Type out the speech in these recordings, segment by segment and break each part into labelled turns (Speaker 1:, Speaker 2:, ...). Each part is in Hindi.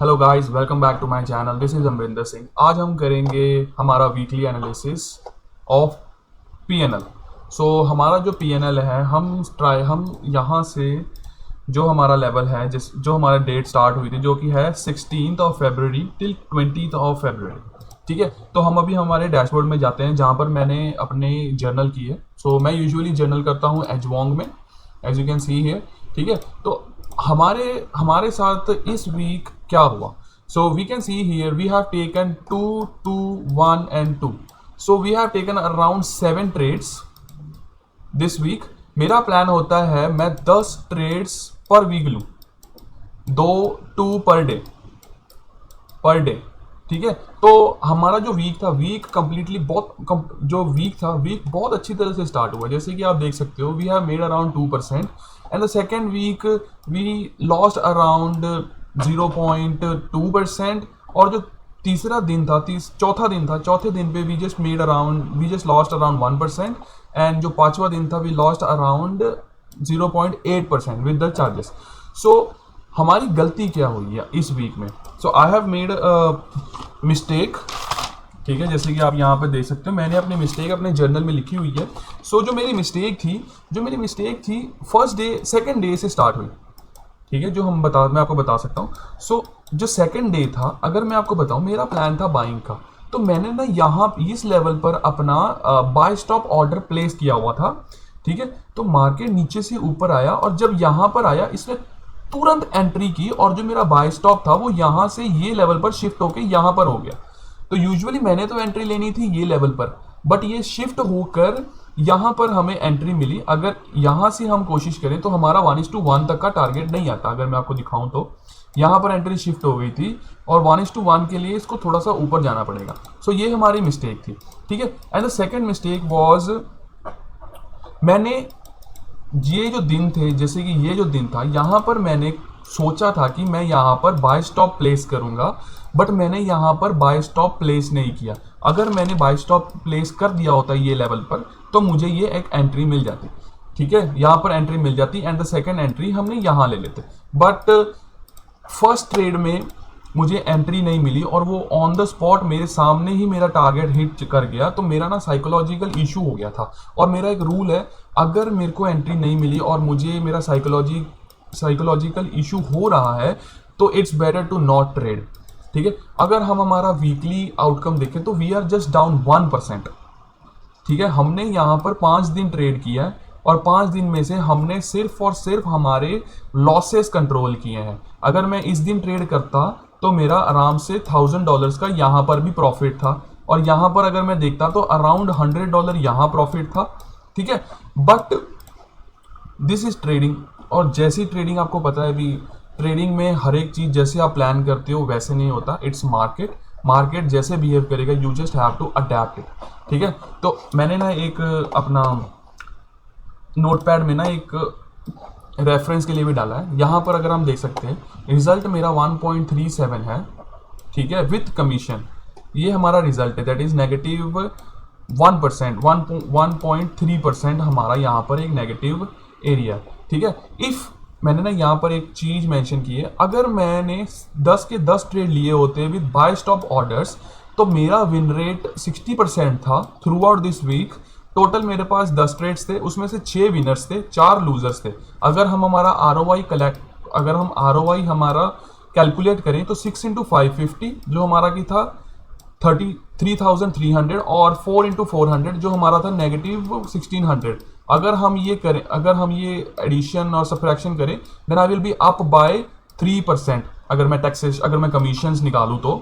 Speaker 1: Hello guys, welcome back to my channel. This is Amarinder Singh. आज हम करेंगे हमारा वीकली एनालिसिस ऑफ पीएनएल। हमारा जो पीएनएल है, हम यहाँ से जो हमारा लेवल है, जो हमारा डेट स्टार्ट हुई थी, जो कि है 16 फरवरी टिल 20 फरवरी। ठीक है, तो हम अभी हमारे डैशबोर्ड में जाते हैं जहाँ पर मैंने अपने जर्नल की है। मैं यूजुअली जर्नल करता हूँ एजवोंग में, as you can see here. ठीक है, तो हमारे हमारे साथ इस वीक क्या हुआ। We can see here we have taken 2, 2, 1 and 2। We have taken around 7 trades this week. मेरा प्लान होता है मैं 10 ट्रेड्स पर वीक लूँ, 2 पर डे। ठीक है, तो हमारा जो वीक था, वीक कंप्लीटली वीक बहुत अच्छी तरह से स्टार्ट हुआ। जैसे कि आप देख सकते हो, we have made around 2%, and the second week we lost around 0.2%। और जो चौथे दिन पे we just lost around 1%। And जो पांचवा दिन था, we lost around 0.8% with the charges. हमारी गलती क्या हुई है इस वीक में? I have made mistake. ठीक है, जैसे कि आप यहाँ पे देख सकते हो, मैंने अपनी मिस्टेक अपने जर्नल में लिखी हुई है। जो मेरी मिस्टेक थी फर्स्ट डे, सेकंड डे से स्टार्ट हुई। ठीक है, मैं आपको बता सकता हूँ। जो सेकंड डे था, अगर मैं आपको बताऊँ, मेरा प्लान था बाइंग का। तो मैंने ना यहाँ इस लेवल पर अपना बाय स्टॉप ऑर्डर प्लेस किया हुआ था। ठीक है, तो मार्केट नीचे से ऊपर आया, और जब यहाँ पर आया, इसने तुरंत एंट्री की, और जो मेरा बाय स्टॉप था वो यहाँ से ये लेवल पर शिफ्ट होकर यहाँ पर हो गया। तो यूजुअली मैंने तो एंट्री लेनी थी ये लेवल पर, बट ये शिफ्ट होकर यहाँ पर हमें एंट्री मिली। अगर यहाँ से हम कोशिश करें तो हमारा 1:1 तक का टारगेट नहीं आता। अगर मैं आपको दिखाऊं तो यहाँ पर एंट्री शिफ्ट हो गई थी, और 1:1 के लिए इसको थोड़ा सा ऊपर जाना पड़ेगा। ये हमारी मिस्टेक थी। ठीक है, and the second mistake was, मैंने ये जो दिन थे, जैसे कि ये जो दिन था, यहाँ पर मैंने सोचा था कि मैं यहाँ पर बाय स्टॉप प्लेस करूँगा, बट मैंने यहाँ पर बाय स्टॉप प्लेस नहीं किया। अगर मैंने बाय स्टॉप प्लेस कर दिया होता ये लेवल पर, तो मुझे ये एक एंट्री मिल जाती। ठीक है, यहाँ पर एंट्री मिल जाती, एंड द सेकेंड एंट्री हमने यहाँ ले लेते। बट फर्स्ट ट्रेड में मुझे एंट्री नहीं मिली, और वो ऑन द स्पॉट मेरे सामने ही मेरा टारगेट हिट कर गया। तो मेरा ना साइकोलॉजिकल इशू हो गया था, और मेरा एक रूल है, अगर मेरे को एंट्री नहीं मिली और मुझे मेरा साइकोलॉजिकल इशू हो रहा है, तो it's better to not trade. ठीक है, अगर हम हमारा वीकली आउटकम देखें तो वी आर जस्ट डाउन 1%। ठीक है, हमने यहाँ पर 5 दिन ट्रेड किया है, और 5 दिन में से हमने सिर्फ और सिर्फ हमारे लॉसेस कंट्रोल किए हैं। अगर मैं इस दिन ट्रेड करता तो मेरा आराम से $1000 का यहाँ पर भी प्रॉफिट था, और यहाँ पर अगर मैं देखता तो अराउंड $100 यहाँ प्रॉफिट था। ठीक है, बट दिस इज ट्रेडिंग, और जैसी ट्रेडिंग आपको पता है भी, ट्रेडिंग में हर एक चीज़ जैसे आप प्लान करते हो वैसे नहीं होता। इट्स मार्केट जैसे बिहेव करेगा, you just have to adept it. ठीक है, तो मैंने ना एक अपना नोटपैड में ना एक रेफरेंस के लिए भी डाला है। यहाँ पर अगर हम देख सकते हैं, रिजल्ट मेरा 1.37 है। ठीक है, विथ कमीशन ये हमारा रिजल्ट है, दैट इज नेगेटिव 1%, 1.3% हमारा यहाँ पर एक नेगेटिव एरिया। ठीक है, इफ मैंने ना यहाँ पर एक चीज मेंशन की है, अगर मैंने 10 के 10 ट्रेड लिए होते विद बाय स्टॉप ऑर्डर्स, तो मेरा विन रेट 60% था throughout this week. Total मेरे पास 10 ट्रेड्स थे, उसमें से 6 विनर्स थे, 4 लूजर्स थे। अगर हम हमारा आरओआई हमारा कैलकुलेट करें तो 6 into 550 जो हमारा की था 33,300, और 4 into 400 जो हमारा था नेगेटिव 1600। अगर हम ये एडिशन और सब्ट्रैक्शन करें, then I will be up by 3%। अगर मैं कमीशंस निकालूं तो,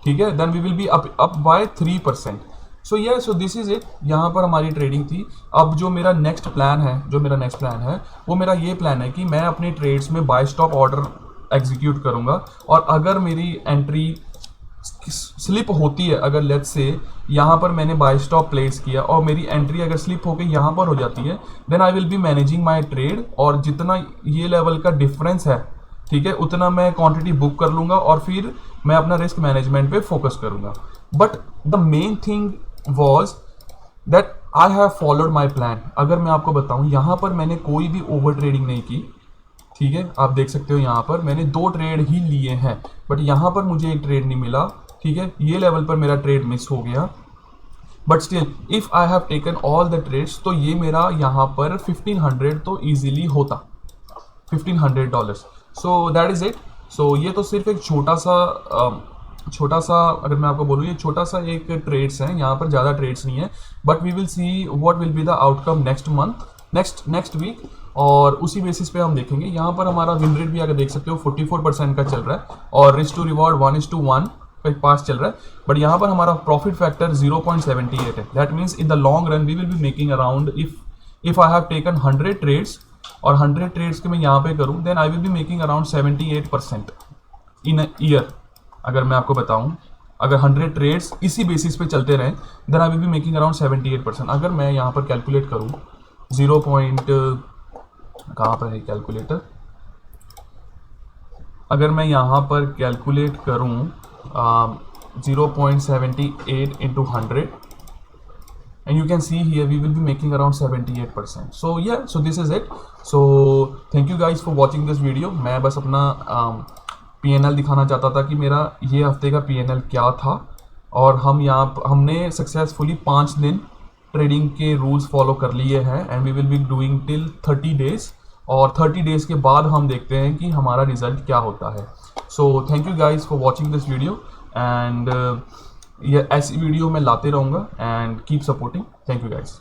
Speaker 1: ठीक है, then we will be up by 3%। So this is it. यहाँ पर हमारी ट्रेडिंग थी। अब जो मेरा नेक्स्ट प्लान है वो मेरा ये प्लान है कि मैं अपने ट्रेड्स में बाय स्टॉप ऑर्डर एग्जीक्यूट करूँगा, और अगर मेरी एंट्री स्लिप होती है, अगर लेट्स से यहाँ पर मैंने बाय स्टॉप प्लेस किया और मेरी एंट्री अगर स्लिप होकर यहाँ पर हो जाती है, then I will be managing my trade, और जितना ये लेवल का डिफरेंस है, ठीक है, उतना मैं क्वांटिटी बुक कर लूँगा, और फिर मैं अपना रिस्क मैनेजमेंट पे फोकस करूँगा। But the main thing was that I have followed my plan. अगर मैं आपको बताऊँ, यहाँ पर मैंने कोई भी ओवर ट्रेडिंग नहीं की। ठीक है, आप देख सकते हो यहाँ पर मैंने 2 ट्रेड ही लिए हैं, बट यहाँ पर मुझे एक ट्रेड नहीं मिला। ठीक है, ये लेवल पर मेरा ट्रेड मिस हो गया, but still if I have taken all the trades तो ये मेरा यहाँ पर 1500 तो इजीली होता, $1500। So that is it. सो ये तो सिर्फ एक छोटा सा अगर मैं आपको बोलूँ, ये छोटा सा एक ट्रेड्स है, यहाँ पर ज़्यादा ट्रेड्स नहीं है, but we will see what will be the outcome next month, next week, और उसी बेसिस पे हम देखेंगे। यहाँ पर हमारा विन रेट भी अगर देख सकते हो 44% का चल रहा है, और रिस्क टू रिवॉर्ड 1:1 का पास चल रहा है, बट यहाँ पर हमारा प्रॉफिट फैक्टर 0.78 है। That means in the long run we will be making around, if I have taken 100 trades और 100 ट्रेड्स के मैं यहाँ पे करूँ, then I will be making around 78% in a year. अगर मैं आपको बताऊं, अगर 100 ट्रेड्स इसी बेसिस पे चलते रहें, then I will be making around 78%। अगर मैं यहाँ पर कैलकुलेट करूँ 0. कहाँ पर है कैलकुलेटर, अगर मैं यहाँ पर कैलकुलेट करूँ 0.78 into 100, and you can see here we will be making around 78%. So yeah, so this is it. So thank you guys for watching this video. मैं बस अपना PNL दिखाना चाहता था कि मेरा ये हफ्ते का PNL क्या था, और हमने सक्सेसफुली 5 दिन ट्रेडिंग के रूल्स फॉलो कर लिए हैं, and we will be doing till 30 days, और 30 डेज के बाद हम देखते हैं कि हमारा रिजल्ट क्या होता है। So thank you guys for watching this video, and ये ऐसी वीडियो मैं लाते रहूँगा, and keep supporting. Thank you guys.